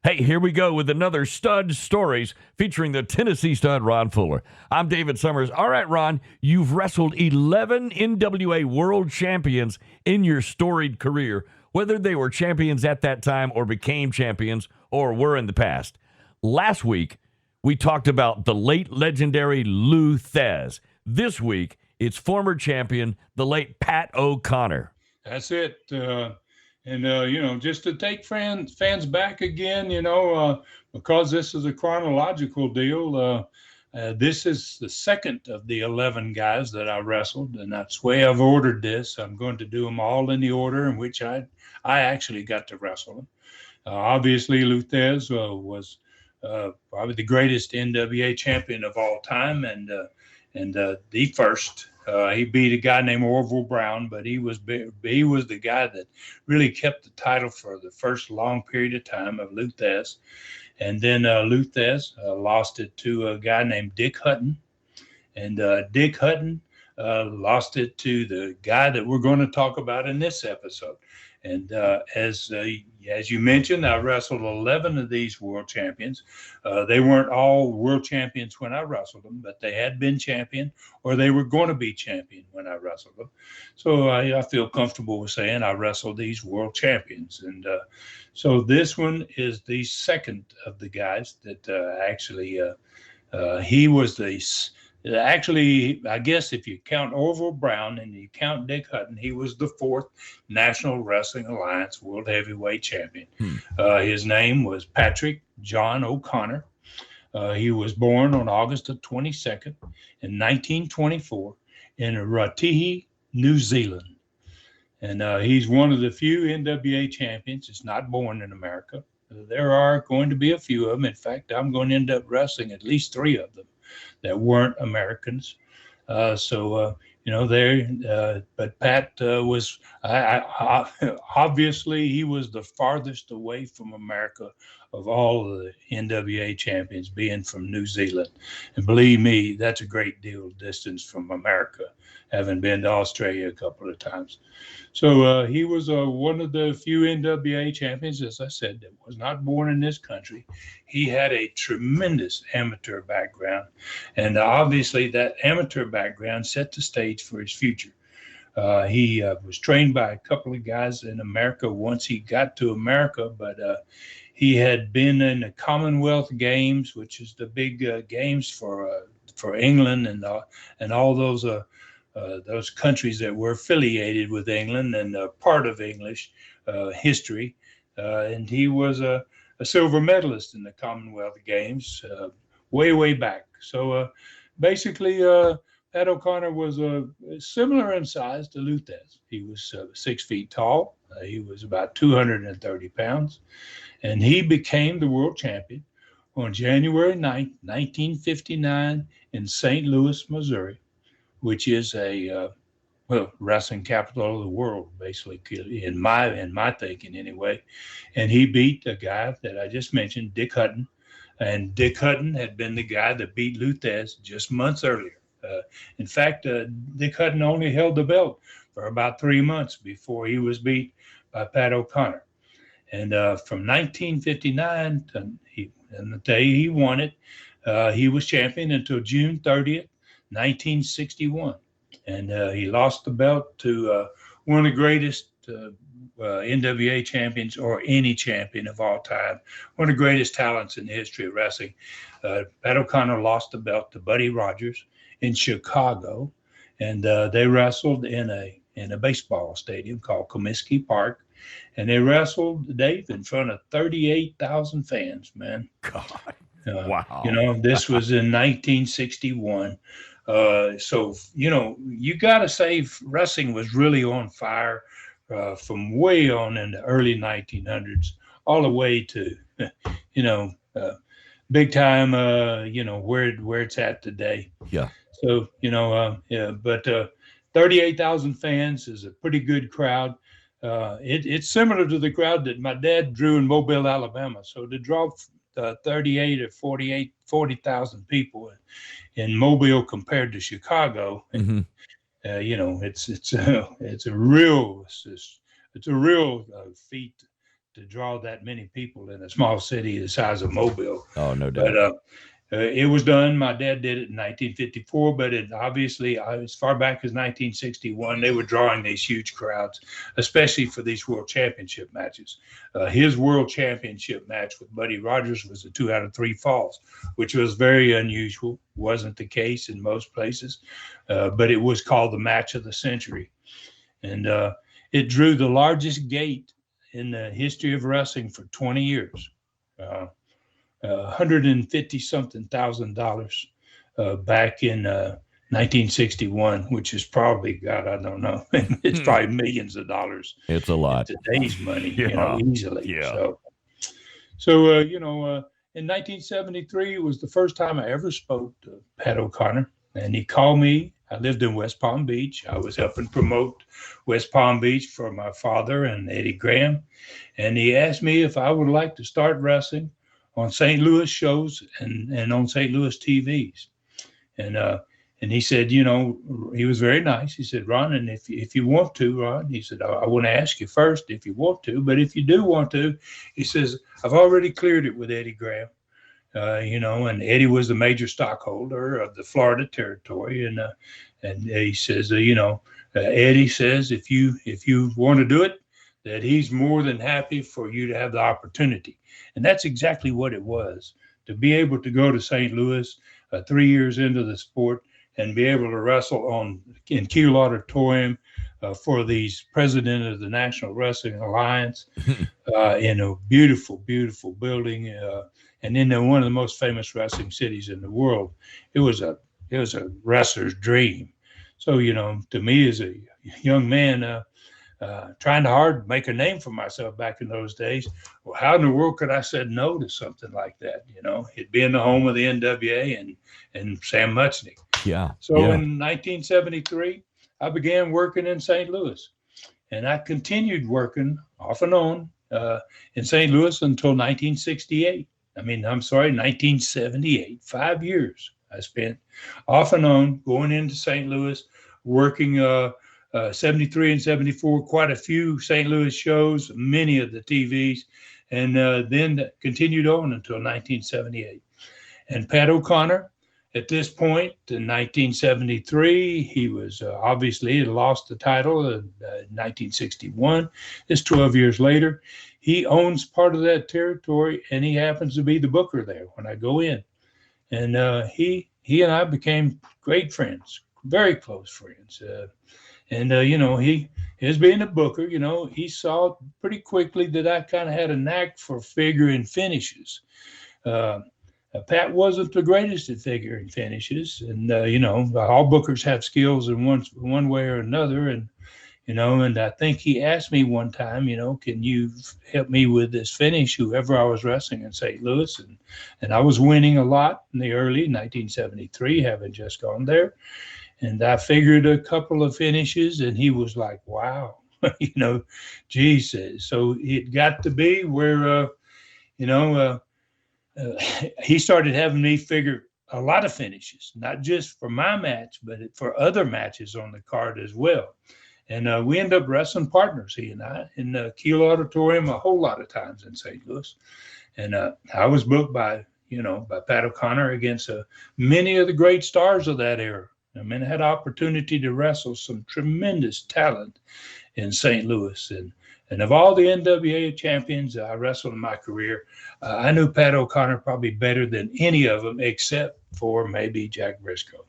Hey, here we go with another Stud Stories featuring the Tennessee stud Ron Fuller. I'm David Summers. All right, Ron, you've wrestled 11 NWA world champions in your storied career, whether they were champions at that time or became champions or were in the past. Last week, we talked about the late legendary Lou Thez. This week, it's former champion, the late Pat O'Connor. That's it. Just to take fans back again, because this is a chronological deal, this is the second of the 11 guys that I wrestled, and that's the way I've ordered this. I'm going to do them all in the order in which I actually got to wrestle them. Obviously, Lou Thez was probably the greatest NWA champion of all time, and the first. He beat a guy named Orville Brown, but he was the guy that really kept the title for the first long period of time of Lou Thez. And then Lou Thez lost it to a guy named Dick Hutton. And Dick Hutton lost it to the guy that we're going to talk about in this episode. And as you mentioned, I wrestled 11 of these world champions. They weren't all world champions when I wrestled them, but they had been champion or they were going to be champion when I wrestled them. So I feel comfortable with saying I wrestled these world champions. And so this one is the second of the guys that he was Actually, I guess if you count Orville Brown and you count Dick Hutton, he was the fourth National Wrestling Alliance World Heavyweight Champion. His name was Patrick John O'Connor. He was born on August the 22nd in 1924 in Ratihi, New Zealand. And he's one of the few NWA champions that's not born in America. There are going to be a few of them. In fact, I'm going to end up wrestling at least 3 of them that weren't Americans. But Pat was, obviously, he was the farthest away from America of all of the NWA champions, being from New Zealand. And believe me, that's a great deal of distance from America, having been to Australia a couple of times. So he was one of the few NWA champions, as I said, that was not born in this country. He had a tremendous amateur background, and obviously that amateur background set the stage for his future. He was trained by a couple of guys in America once he got to America, but he had been in the Commonwealth Games, which is the big games for England and all those countries that were affiliated with England and part of English history. And he was a silver medalist in the Commonwealth Games way back. So basically, Pat O'Connor was similar in size to Lou Thez. He was 6 feet tall. He was about 230 pounds. And he became the world champion on January 9th, 1959 in St. Louis, Missouri, which is wrestling capital of the world, basically, in my thinking anyway. And he beat a guy that I just mentioned, Dick Hutton. And Dick Hutton had been the guy that beat Lou Thez just months earlier. In fact, Dick Hutton only held the belt for about 3 months before he was beat by Pat O'Connor. And from 1959 to the day he won it, he was champion until June 30th, 1961. And he lost the belt to one of the greatest NWA champions, or any champion of all time, one of the greatest talents in the history of wrestling. Pat O'Connor lost the belt to Buddy Rogers in Chicago, and they wrestled in a baseball stadium called Comiskey Park. And they wrestled, Dave, in front of 38,000 fans, man. God. Wow. This was in 1961. So, you got to say wrestling was really on fire from way on in the early 1900s all the way to, big time, where it's at today. Yeah. So, but 38,000 fans is a pretty good crowd. It's similar to the crowd that my dad drew in Mobile, Alabama. So to draw 38 or 40,000 people in Mobile compared to Chicago, it's a real feat to draw that many people in a small city the size of Mobile. Oh, no doubt. But it was done. My dad did it in 1954, but it obviously, as far back as 1961, they were drawing these huge crowds, especially for these world championship matches. His world championship match with Buddy Rogers was a 2 out of 3 falls, which was very unusual. Wasn't the case in most places, but it was called the match of the century. And it drew the largest gate in the history of wrestling for 20 years. $150,000 back in 1961, which is probably, God, I don't know. It's probably millions of dollars. It's a lot. Today's money, Yeah. Easily. Yeah. So in 1973, it was the first time I ever spoke to Pat O'Connor, and he called me. I lived in West Palm Beach. I was helping promote West Palm Beach for my father and Eddie Graham, and he asked me if I would like to start wrestling on St. Louis shows and on St. Louis TVs. And he said, he was very nice. He said, Ron, and if you want to, Ron, he said, I want to ask you first if you want to, but if you do want to, he says, I've already cleared it with Eddie Graham, and Eddie was the major stockholder of the Florida territory. And he says, Eddie says, if you want to do it, that he's more than happy for you to have the opportunity. And that's exactly what it was, to be able to go to St. Louis 3 years into the sport and be able to wrestle in Kiel Auditorium for these president of the National Wrestling Alliance in a beautiful, beautiful building and in one of the most famous wrestling cities in the world. It was a wrestler's dream. So, to me as a young man, trying hard to make a name for myself back in those days. Well, how in the world could I say no to something like that? It being the home of the NWA and Sam Muchnick. Yeah. So in 1973, I began working in St. Louis, and I continued working off and on in St. Louis until 1968. 1978. 5 years I spent off and on going into St. Louis, working 73 and 74, quite a few St. Louis shows, many of the TVs, and then continued on until 1978. And Pat O'Connor, at this point in 1973, he was obviously lost the title in 1961. It's 12 years later. He owns part of that territory, and he happens to be the booker there when I go in. And he and I became great friends, very close friends. And he, as being a booker, he saw pretty quickly that I kind of had a knack for figuring finishes. Pat wasn't the greatest at figuring finishes. And, all bookers have skills in one way or another. And I think he asked me one time, can you help me with this finish, whoever I was wrestling in St. Louis. And I was winning a lot in the early 1973, having just gone there. And I figured a couple of finishes, and he was like, wow, geez. So it got to be where, he started having me figure a lot of finishes, not just for my match, but for other matches on the card as well. And we ended up wrestling partners, he and I, in the Kiel Auditorium a whole lot of times in St. Louis. And I was booked by Pat O'Connor against many of the great stars of that era. I had opportunity to wrestle some tremendous talent in St. Louis. And of all the NWA champions I wrestled in my career, I knew Pat O'Connor probably better than any of them, except for maybe Jack Briscoe.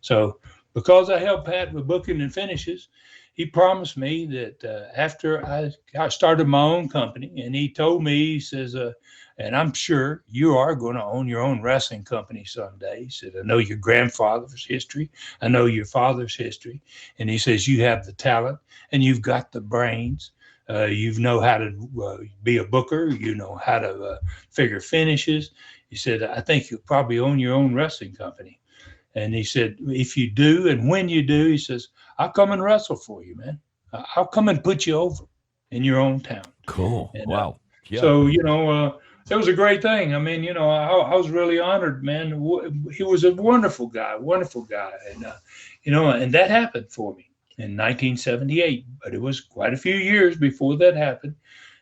So because I helped Pat with booking and finishes, he promised me that after I started my own company, and he told me, he says, and I'm sure you are going to own your own wrestling company someday. He said, I know your grandfather's history. I know your father's history. And he says, you have the talent and you've got the brains. You know how to be a booker. You know how to figure finishes. He said, I think you'll probably own your own wrestling company. And he said, if you do, and when you do, he says, I'll come and wrestle for you, man. I'll come and put you over in your own town. Cool. And, wow. Yeah. So, it was a great thing. I was really honored, man. He was a wonderful guy. And, and that happened for me in 1978, but it was quite a few years before that happened.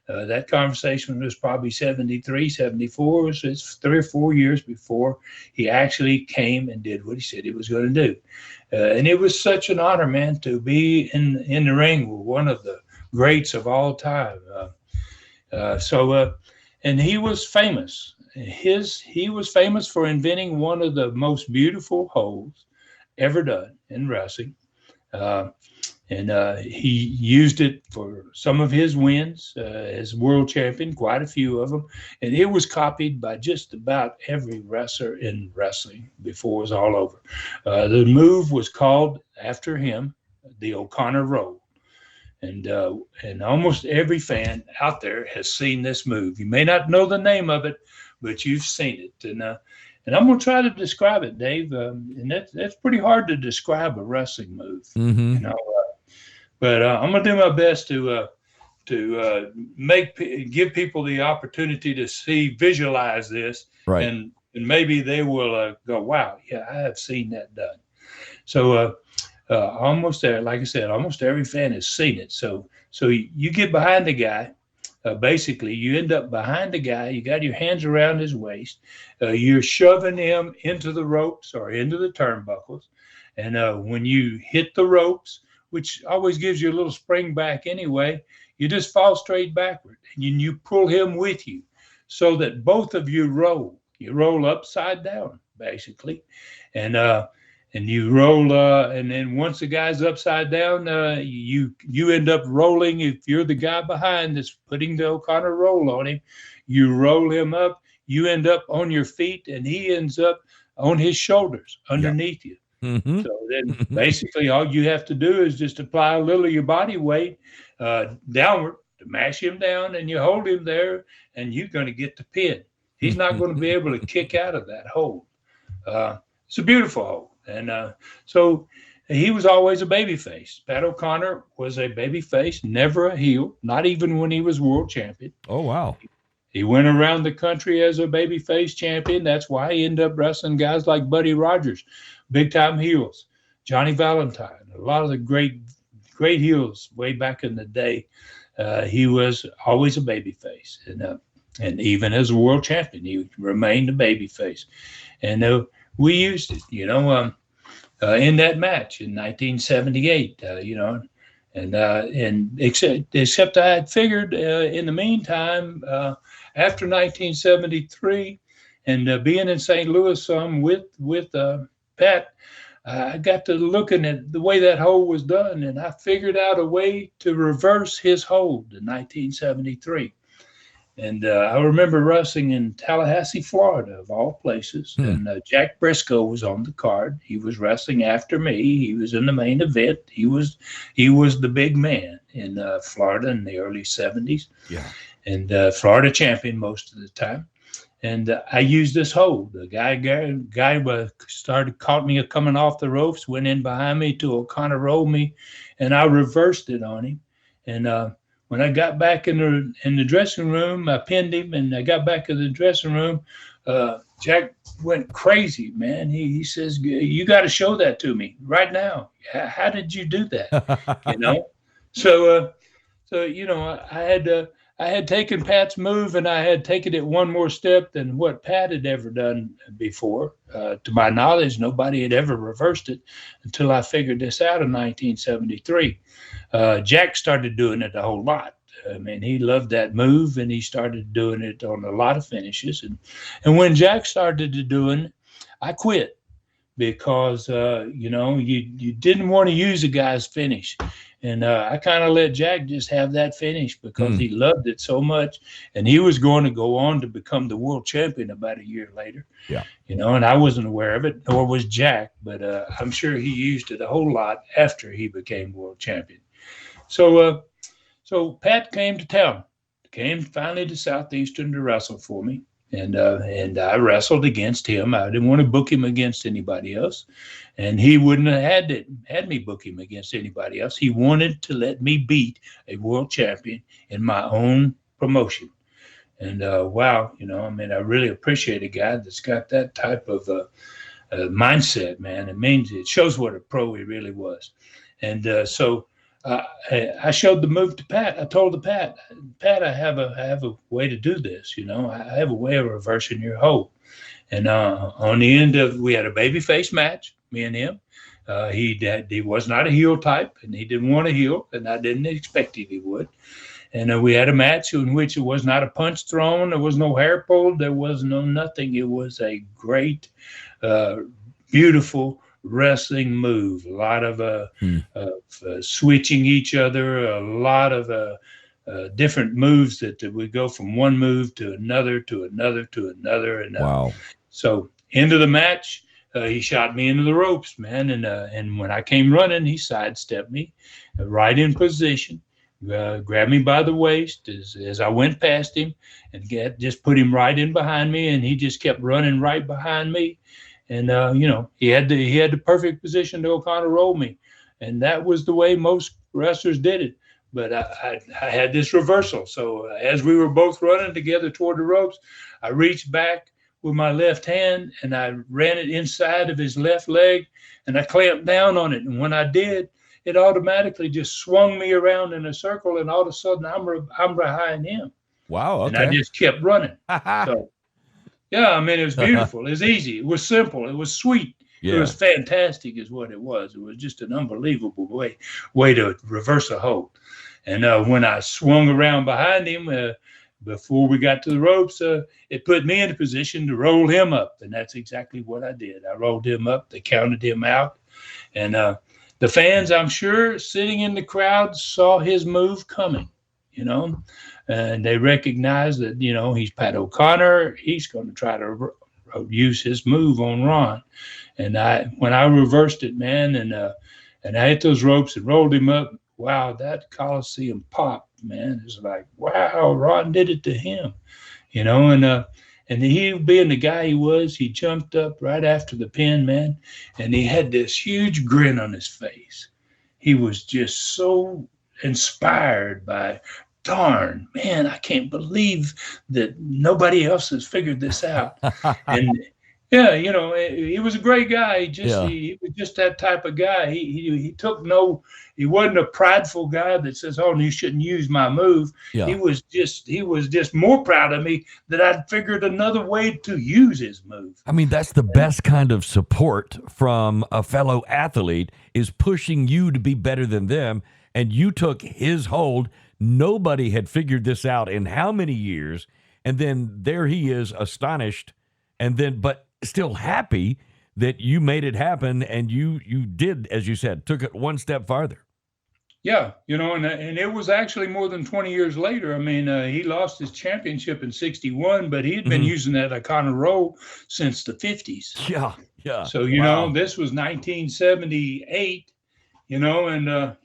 That conversation was probably 73, 74. So it's 3 or 4 years before he actually came and did what he said he was going to do. And it was such an honor, man, to be in the ring with one of the greats of all time. And he was famous. He was famous for inventing one of the most beautiful holds ever done in wrestling. He used it for some of his wins as world champion, quite a few of them. And it was copied by just about every wrestler in wrestling before it was all over. The move was called after him, the O'Connor Roll. And almost every fan out there has seen this move. You may not know the name of it, but you've seen it. And I'm going to try to describe it, Dave. And that's pretty hard to describe a wrestling move, Mm-hmm. But I'm going to do my best to give people the opportunity to visualize this, Right. and maybe they will go, wow, yeah, I have seen that done. So almost there, like I said, almost every fan has seen it. So you get behind the guy. Basically, you end up behind the guy. You got your hands around his waist. You're shoving him into the ropes or into the turnbuckles. And when you hit the ropes, which always gives you a little spring back anyway, you just fall straight backward. And you pull him with you so that both of you roll. You roll upside down, basically. And you roll, and then once the guy's upside down, you end up rolling. If you're the guy behind that's putting the O'Connor roll on him, you roll him up. You end up on your feet, and he ends up on his shoulders underneath you. Mm-hmm. So then basically all you have to do is just apply a little of your body weight downward to mash him down, and you hold him there, and you're going to get the pin. He's not going to be able to kick out of that hold. It's a beautiful hold. And so he was always a babyface. Pat O'Connor was a babyface, never a heel, not even when he was world champion. Oh, wow. He went around the country as a babyface champion. That's why he ended up wrestling guys like Buddy Rogers, big-time heels, Johnny Valentine, a lot of the great heels way back in the day. He was always a babyface. And even as a world champion, he remained a babyface. And we used it, in that match in 1978, and except I had figured in the meantime, after 1973 and being in St. Louis some with Pat, I got to looking at the way that hold was done, and I figured out a way to reverse his hold in 1973. And I remember wrestling in Tallahassee, Florida, of all places. And Jack Briscoe was on the card. He was wrestling after me. He was in the main event. He was the big man in Florida in the early 70s. Yeah. And Florida champion most of the time. And I used this hold. The guy caught me coming off the ropes, went in behind me to O'Connor rolled me, and I reversed it on him. And when I got back in the dressing room, I pinned him, and I got back in the dressing room. Jack went crazy, man. He says, "You got to show that to me right now. How did you do that?" So I had taken Pat's move, and I had taken it one more step than what Pat had ever done before. To my knowledge, nobody had ever reversed it until I figured this out in 1973. Jack started doing it a whole lot. I mean, he loved that move, and he started doing it on a lot of finishes. And when Jack started doing it, I quit because, you didn't want to use a guy's finish. And I kind of let Jack just have that finish because he loved it so much. And he was going to go on to become the world champion about a year later. Yeah. And I wasn't aware of it, nor was Jack. But I'm sure he used it a whole lot after he became world champion. So Pat came to town, came finally to Southeastern to wrestle for me. And I wrestled against him. I didn't want to book him against anybody else. And he wouldn't have had me book him against anybody else. He wanted to let me beat a world champion in my own promotion. And wow, I really appreciate a guy that's got that type of mindset, man. It shows what a pro he really was. And so I showed the move to Pat. I told the Pat, I have a way to do this. You know, I have a way of reversing your hold. And on the end of, we had a babyface match, me and him. He was not a heel type, and he didn't want to heel, and I didn't expect he would. And we had a match in which it was not a punch thrown, there was no hair pulled, there was no nothing. It was a great, beautiful wrestling move. A lot of switching each other, a lot of different moves that would go from one move to another, to another, to another. And wow. So end of the match, he shot me into the ropes, man. And when I came running, he sidestepped me right in position, grabbed me by the waist as I went past him, and just put him right in behind me. And he just kept running right behind me. And, he had the perfect position to O'Connor roll me. And that was the way most wrestlers did it. But I had this reversal. So as we were both running together toward the ropes, I reached back with my left hand and I ran it inside of his left leg, and I clamped down on it. And when I did, it automatically just swung me around in a circle, and all of a sudden I'm behind him. Wow. Okay. And I just kept running. So, yeah, I mean, it was beautiful. It was easy. It was simple. It was sweet. Yeah. It was fantastic is what it was. It was just an unbelievable way to reverse a hold. And when I swung around behind him, before we got to the ropes, it put me in a position to roll him up. And that's exactly what I did. I rolled him up. They counted him out. And the fans, I'm sure, sitting in the crowd saw his move coming, and they recognized that, he's Pat O'Connor. He's going to try to use his move on Ron. And when I reversed it, man, and I hit those ropes and rolled him up, wow, that Coliseum popped, man. It's like, wow, Ron did it to him, and he, being the guy he was, he jumped up right after the pin, man, and he had this huge grin on his face. He was just so inspired by, darn, man, I can't believe that nobody else has figured this out. And yeah, he was a great guy. He was just that type of guy. He wasn't a prideful guy that says, "Oh, you shouldn't use my move." Yeah. He was just more proud of me that I'd figured another way to use his move. I mean, that's the best kind of support from a fellow athlete, is pushing you to be better than them. And you took his hold. Nobody had figured this out in how many years, and then there he is, astonished, but still happy that you made it happen, and you did, as you said, took it one step farther. Yeah, and it was actually more than 20 years later. I mean, he lost his championship in '61, but he had been using that O'Connor roll since the 50s. Yeah, yeah. So, this was 1978, and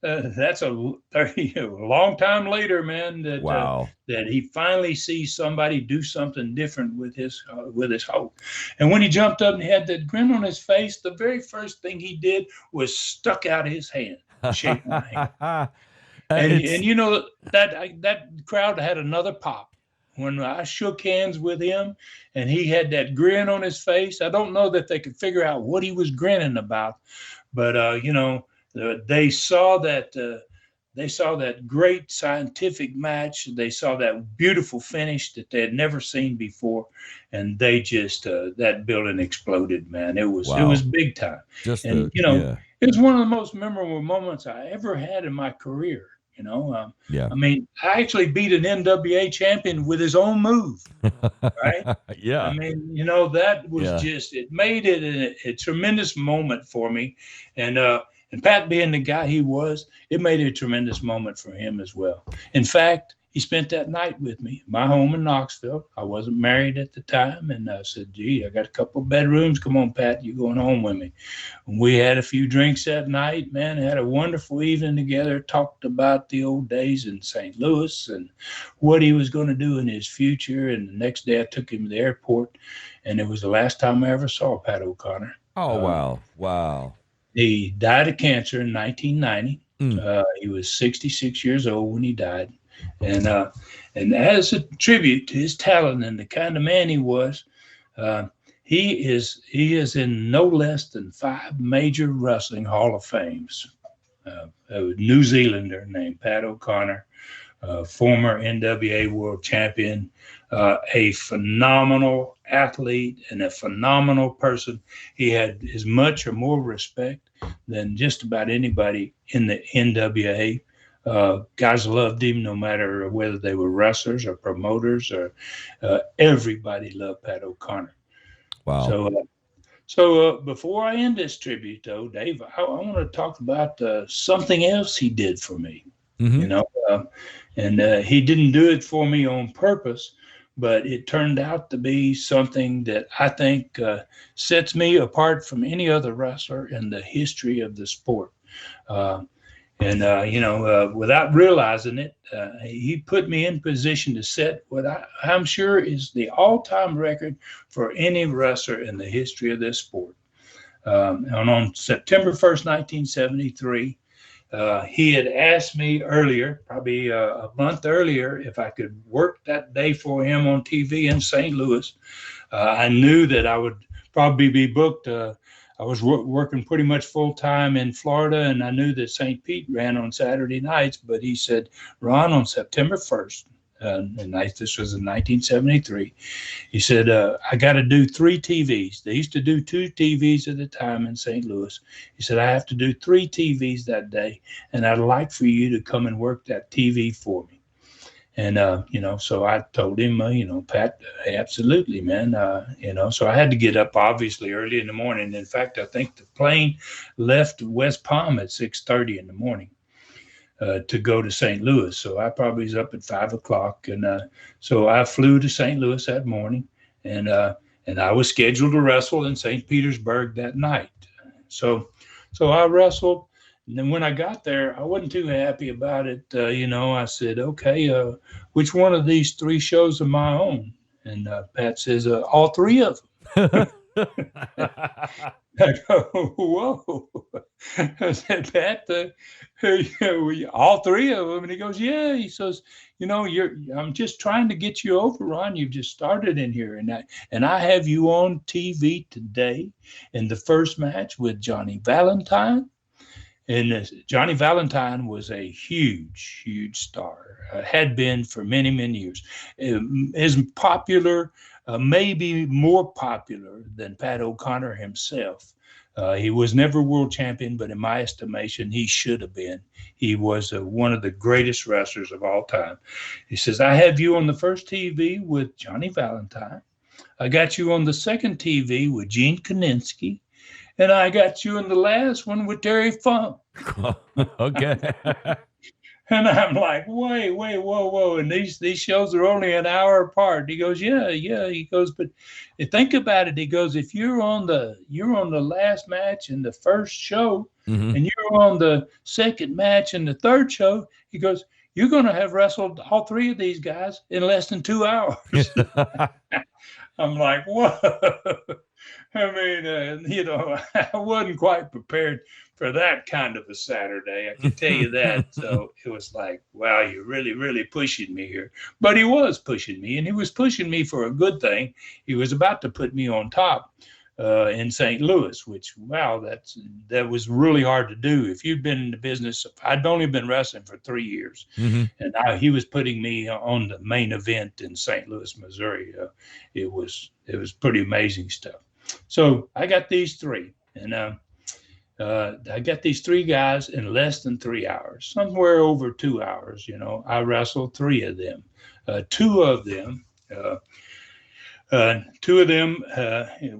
that's a long time later, man, that he finally sees somebody do something different with his hold. And when he jumped up and had that grin on his face, the very first thing he did was stuck out his hand, shake my hand. and that crowd had another pop when I shook hands with him, and he had that grin on his face. I don't know that they could figure out what he was grinning about, but they saw that great scientific match. They saw that beautiful finish that they had never seen before, and they just that building exploded, man. It was big time. It was one of the most memorable moments I ever had in my career. I mean, I actually beat an NWA champion with his own move, right? Yeah. I mean, that was just, it made it a tremendous moment for me. And Pat, being the guy he was, it made it a tremendous moment for him as well. In fact, he spent that night with me, my home in Knoxville. I wasn't married at the time, and I said, "Gee, I got a couple of bedrooms. Come on, Pat, you're going home with me." And we had a few drinks that night, man. Had a wonderful evening together. Talked about the old days in St. Louis and what he was going to do in his future. And the next day, I took him to the airport, and it was the last time I ever saw Pat O'Connor. Oh, wow. He died of cancer in 1990. He was 66 years old when he died. And as a tribute to his talent and the kind of man he was, he is in no less than 5 major wrestling Hall of Fames. a New Zealander named Pat O'Connor, former NWA world champion, a phenomenal athlete and a phenomenal person. He had as much or more respect than just about anybody in the NWA. Guys loved him no matter whether they were wrestlers or promoters, or everybody loved Pat O'Connor. Wow. So before I end this tribute, though, Dave, I want to talk about something else he did for me. Mm-hmm. And he didn't do it for me on purpose, but it turned out to be something that I think sets me apart from any other wrestler in the history of the sport. Without realizing it, he put me in position to set what I'm sure is the all-time record for any wrestler in the history of this sport. And on September 1st, 1973, he had asked me earlier, probably a month earlier, if I could work that day for him on TV in St. Louis. I knew that I would probably be booked. I was working pretty much full time in Florida, and I knew that St. Pete ran on Saturday nights. But he said, Ron, on September 1st, and this was in 1973, he said, I got to do 3 TVs. They used to do 2 TVs at a time in St. Louis. He said, I have to do 3 TVs that day, and I'd like for you to come and work that TV for me. And, so I told him, Pat, absolutely, man. So I had to get up obviously early in the morning. In fact, I think the plane left West Palm at 6:30 in the morning to go to St. Louis. So I probably was up at 5 o'clock. And so I flew to St. Louis that morning, and I was scheduled to wrestle in St. Petersburg that night. So I wrestled. And then when I got there, I wasn't too happy about it. I said, okay, which one of these 3 shows am I on? And Pat says, all 3 of them. I go, whoa. I said, Pat, all 3 of them? And he goes, yeah. He says, I'm just trying to get you over, Ron. You've just started in here. And I have you on TV today in the first match with Johnny Valentine. And Johnny Valentine was a huge, huge star, had been for many, many years. As popular, maybe more popular than Pat O'Connor himself. He was never world champion, but in my estimation, he should have been. He was one of the greatest wrestlers of all time. He says, I have you on the first TV with Johnny Valentine. I got you on the second TV with Gene Kaninsky. And I got you in the last one with Terry Funk. Okay. And I'm like, wait, whoa. And these shows are only an hour apart. He goes, yeah. He goes, but think about it. He goes, if you're on the last match in the first show, mm-hmm. and you're on the second match in the third show, he goes, you're going to have wrestled all 3 of these guys in less than 2 hours. I'm like, whoa. I mean, I wasn't quite prepared for that kind of a Saturday. I can tell you that. So it was like, wow, you're really, really pushing me here. But he was pushing me, and he was pushing me for a good thing. He was about to put me on top in St. Louis, which, wow, that was really hard to do. If you'd been in the business, I'd only been wrestling for 3 years, mm-hmm. and he was putting me on the main event in St. Louis, Missouri. It was pretty amazing stuff. So I got these 3, and I got these 3 guys in less than 3 hours, somewhere over 2 hours. I wrestled 3 of them. 2 of them,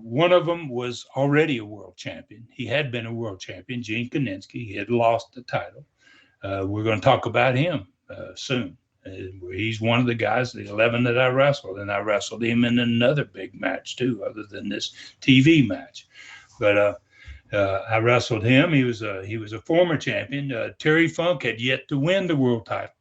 one of them was already a world champion. He had been a world champion, Gene Kaninsky. He had lost the title. We're going to talk about him soon. He's one of the guys, the 11 that I wrestled, and I wrestled him in another big match too, other than this TV match. But I wrestled him. He was a former champion. Terry Funk had yet to win the world title.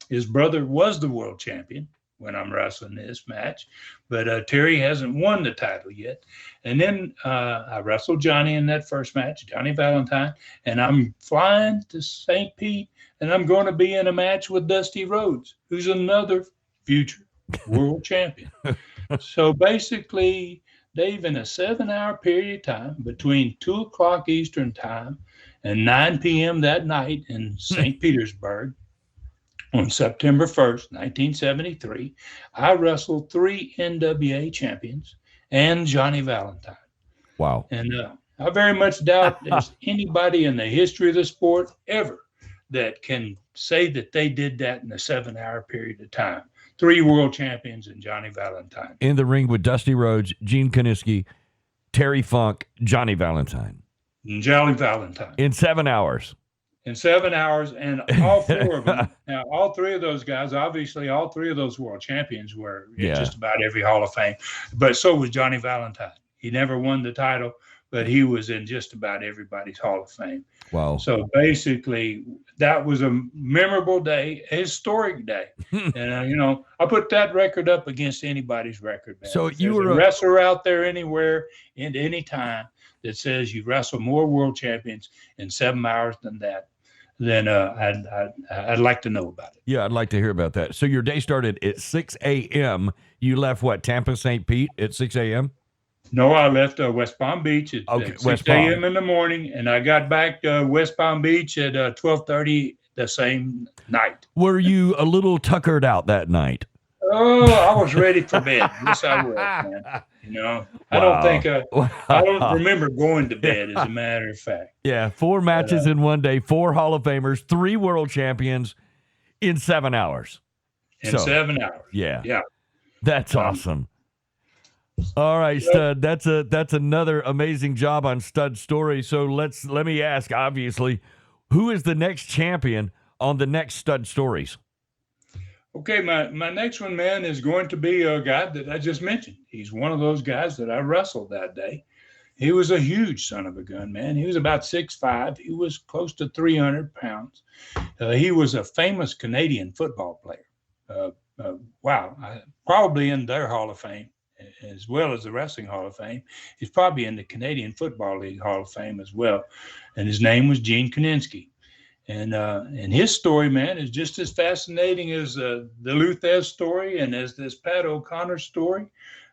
His brother was the world champion when I'm wrestling this match, but Terry hasn't won the title yet. And then I wrestled Johnny in that first match, Johnny Valentine, and I'm flying to St. Pete, and I'm going to be in a match with Dusty Rhodes, who's another future world champion. So basically, Dave, in a 7-hour period of time between 2 o'clock Eastern time And 9 p.m. that night in St. Petersburg, on September 1st, 1973, I wrestled 3 NWA champions and Johnny Valentine. Wow. And I very much doubt there's anybody in the history of the sport ever that can say that they did that in a 7-hour period of time. 3 world champions and Johnny Valentine. In the ring with Dusty Rhodes, Gene Kiniski, Terry Funk, Johnny Valentine. And Johnny Valentine. In 7 hours. In 7 hours, and all 4 of them. Now, all 3 of those guys, obviously, all 3 of those world champions were in just about every Hall of Fame. But so was Johnny Valentine. He never won the title, but he was in just about everybody's Hall of Fame. Wow. So basically, that was a memorable day, a historic day. And, I put that record up against anybody's record, man. So if you there's were a wrestler out there anywhere and any time that says you wrestled more world champions in 7 hours than that, then I'd like to know about it. Yeah, I'd like to hear about that. So your day started at 6 a.m. You left, Tampa, St. Pete at 6 a.m.? No, I left West Palm Beach at 6 a.m. in the morning, and I got back to West Palm Beach at 12:30 the same night. Were you a little tuckered out that night? Oh, I was ready for bed. Yes, I was, man. I don't remember going to bed, as a matter of fact. Yeah, 4 matches in one day, 4 Hall of Famers, 3 world champions in 7 hours. In 7 hours. Yeah. That's awesome. All right, Stud. That's another amazing job on Stud Story. So let me ask, obviously, who is the next champion on the next Stud Stories? Okay, my next one, man, is going to be a guy that I just mentioned. He's one of those guys that I wrestled that day. He was a huge son of a gun, man. He was about 6'5". He was close to 300 pounds. He was a famous Canadian football player. Probably in their Hall of Fame, as well as the Wrestling Hall of Fame. He's probably in the Canadian Football League Hall of Fame as well. And his name was Gene Kiniski. And his story, man, is just as fascinating as the Luthez story and as this Pat O'Connor story,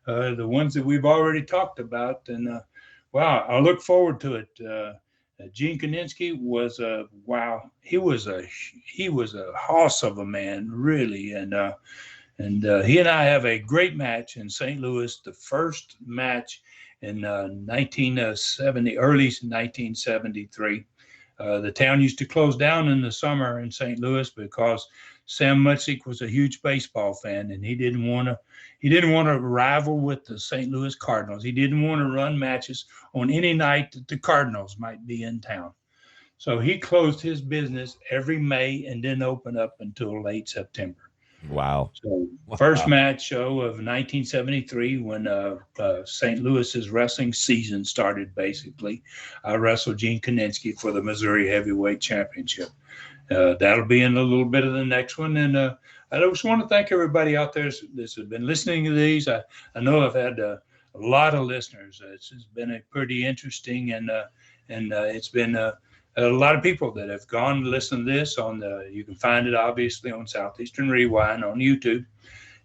the ones that we've already talked about. And I look forward to it. Gene Kiniski was he was a hoss of a man, really. And he and I have a great match in St. Louis, the first match in early 1973. The town used to close down in the summer in St. Louis because Sam Mutzik was a huge baseball fan, and he didn't want to rival with the St. Louis Cardinals. He didn't want to run matches on any night that the Cardinals might be in town. So he closed his business every May and didn't open up until late September. Wow. So first match show of 1973, when St. Louis's wrestling season started, basically, I wrestled Gene Kiniski for the Missouri Heavyweight Championship. That'll be in a little bit of the next one. And I just want to thank everybody out there that's been listening to these. I know I've had a lot of listeners. It's been a pretty interesting, and it's been a lot of people that have gone and listened to this you can find it obviously on Southeastern Rewind on YouTube.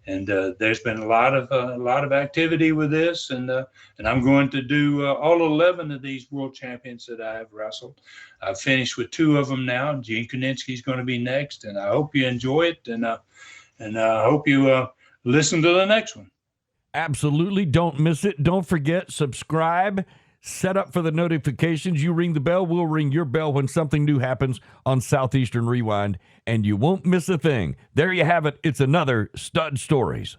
And there's been a lot of activity with this, and I'm going to do all 11 of these world champions that I have wrestled. I've finished with 2 of them now. Gene Kiniski is going to be next, and I hope you enjoy it, and I hope you listen to the next one. Absolutely, don't miss it. Don't forget, subscribe. Set up for the notifications. You ring the bell, we'll ring your bell when something new happens on Southeastern Rewind, and you won't miss a thing. There you have it. It's another Stud Stories.